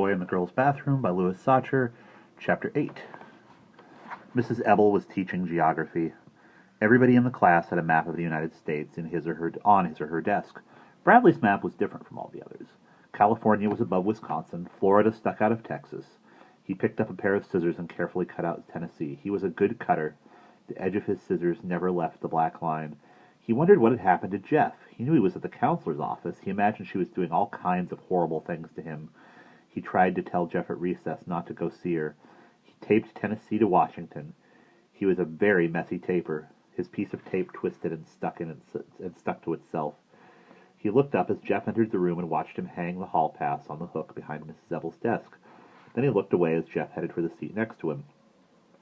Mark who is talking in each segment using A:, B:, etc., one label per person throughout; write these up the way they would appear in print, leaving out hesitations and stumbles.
A: Boy in the Girls' Bathroom by Louis Sachar, Chapter 8. Mrs. Ebel was teaching geography. Everybody in the class had a map of the United States on his or her desk. Bradley's map was different from all the others. California was above Wisconsin. Florida stuck out of Texas. He picked up a pair of scissors and carefully cut out Tennessee. He was a good cutter. The edge of his scissors never left the black line. He wondered what had happened to Jeff. He knew he was at the counselor's office. He imagined she was doing all kinds of horrible things to him. He tried to tell Jeff at recess not to go see her. He taped Tennessee to Washington. He was a very messy taper. His piece of tape twisted and stuck to itself. He looked up as Jeff entered the room and watched him hang the hall pass on the hook behind Mrs. Ebel's desk. Then he looked away as Jeff headed for the seat next to him.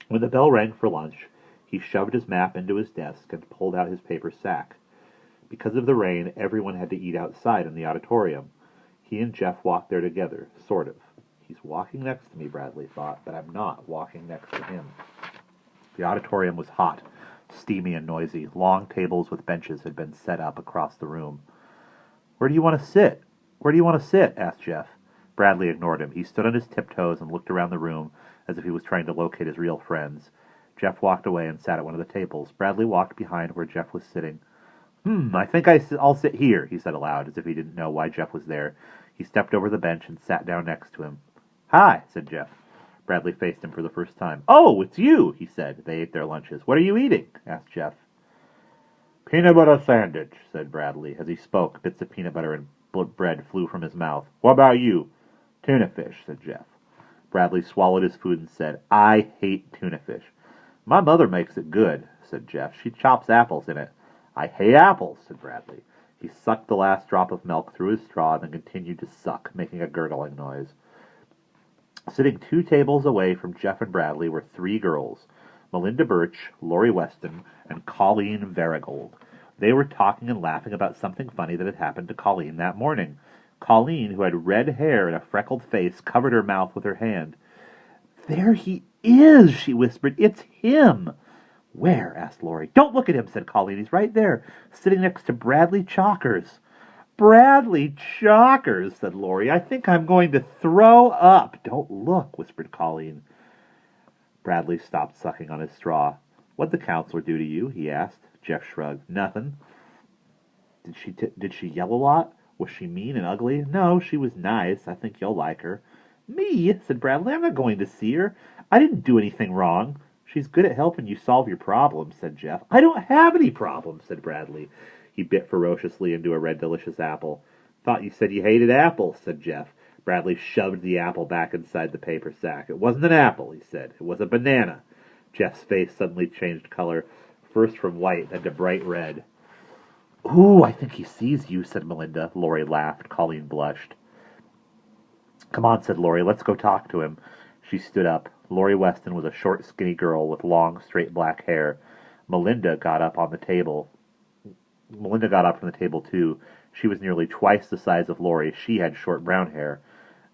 A: When the bell rang for lunch, he shoved his map into his desk and pulled out his paper sack. Because of the rain, everyone had to eat outside in the auditorium. He and Jeff walked there together, sort of. He's walking next to me, Bradley thought, but I'm not walking next to him. The auditorium was hot, steamy and noisy. Long tables with benches had been set up across the room. "Where do you want to sit? Where do you want to sit?" asked Jeff. Bradley ignored him. He stood on his tiptoes and looked around the room as if he was trying to locate his real friends. Jeff walked away and sat at one of the tables. Bradley walked behind where Jeff was sitting. I think I'll sit here," he said aloud, as if he didn't know why Jeff was there. He stepped over the bench and sat down next to him. "Hi," said Jeff. Bradley faced him for the first time. "Oh, it's you," he said. They ate their lunches. "What are you eating?" asked Jeff. "Peanut butter sandwich," said Bradley. As he spoke, bits of peanut butter and bread flew from his mouth. "What about you?" "Tuna fish," said Jeff. Bradley swallowed his food and said, "I hate tuna fish." "My mother makes it good," said Jeff. "She chops apples in it." "I hate apples," said Bradley. He sucked the last drop of milk through his straw and then continued to suck, making a gurgling noise. Sitting 2 tables away from Jeff and Bradley were 3 girls, Melinda Birch, Lori Weston, and Colleen Varigold. They were talking and laughing about something funny that had happened to Colleen that morning. Colleen, who had red hair and a freckled face, covered her mouth with her hand. "There he is," she whispered. "It's him." "Where?" asked Lori. "Don't look at him," said Colleen. "He's right there, sitting next to Bradley Chalkers." "Bradley Chalkers," said Lori. "I think I'm going to throw up." "Don't look," whispered Colleen. Bradley stopped sucking on his straw. "What'd the counselor do to you?" he asked. Jeff shrugged. "Nothing." Did she yell a lot? Was she mean and ugly?" "No, she was nice. I think you'll like her." "Me?" said Bradley. "I'm not going to see her. I didn't do anything wrong." "She's good at helping you solve your problems," said Jeff. "I don't have any problems," said Bradley. He bit ferociously into a red delicious apple. "Thought you said you hated apples," said Jeff. Bradley shoved the apple back inside the paper sack. "It wasn't an apple," he said. "It was a banana." Jeff's face suddenly changed color, first from white, then to bright red. "Ooh, I think he sees you," said Melinda. Lori laughed. Colleen blushed. "Come on," said Lori. "Let's go talk to him." She stood up. Lori Weston was a short, skinny girl with long, straight black hair. Melinda got up from the table, too. She was nearly twice the size of Lori. She had short brown hair.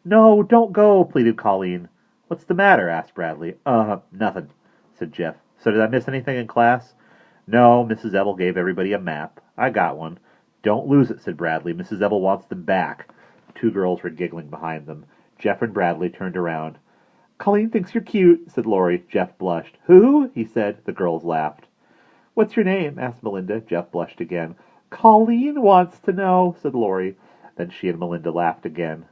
A: "No, don't go," pleaded Colleen. "What's the matter?" asked Bradley. Nothing," said Jeff. "So did I miss anything in class?" "No, Mrs. Ebel gave everybody a map. I got one." "Don't lose it," said Bradley. "Mrs. Ebel wants them back." 2 girls were giggling behind them. Jeff and Bradley turned around. "Colleen thinks you're cute," said Lori. Jeff blushed. "Who?" he said. The girls laughed. "What's your name?" asked Melinda. Jeff blushed again. "Colleen wants to know," said Lori. Then she and Melinda laughed again.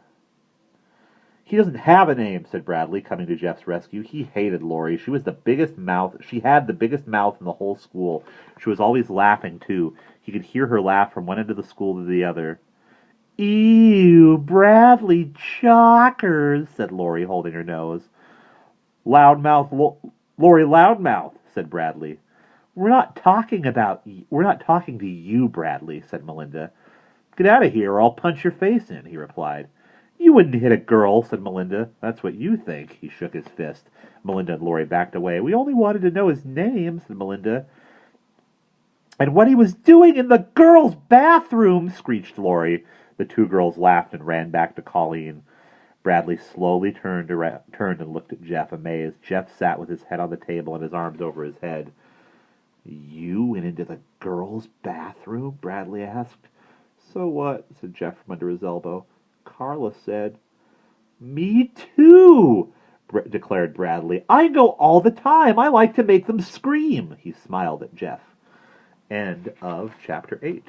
A: "He doesn't have a name," said Bradley, coming to Jeff's rescue. He hated Lori. She had the biggest mouth in the whole school. She was always laughing, too. He could hear her laugh from one end of the school to the other. "Ew, Bradley Chalkers," said Lori, holding her nose. Lori Loudmouth," said Bradley. We're not talking to you, Bradley," said Melinda. "Get out of here or I'll punch your face in," he replied. "You wouldn't hit a girl," said Melinda. "That's what you think." He shook his fist. Melinda and Lori backed away. "We only wanted to know his name," said Melinda. "And what he was doing in the girls' bathroom," screeched Lori. The 2 girls laughed and ran back to Colleen. Bradley slowly turned and looked at Jeff, amazed. Jeff sat with his head on the table and his arms over his head. "You went into the girls' bathroom?" Bradley asked. "So what?" said Jeff from under his elbow. "Carla said." Me too, declared Bradley. I go all the time. I like to make them scream. He smiled at Jeff. End of chapter 8.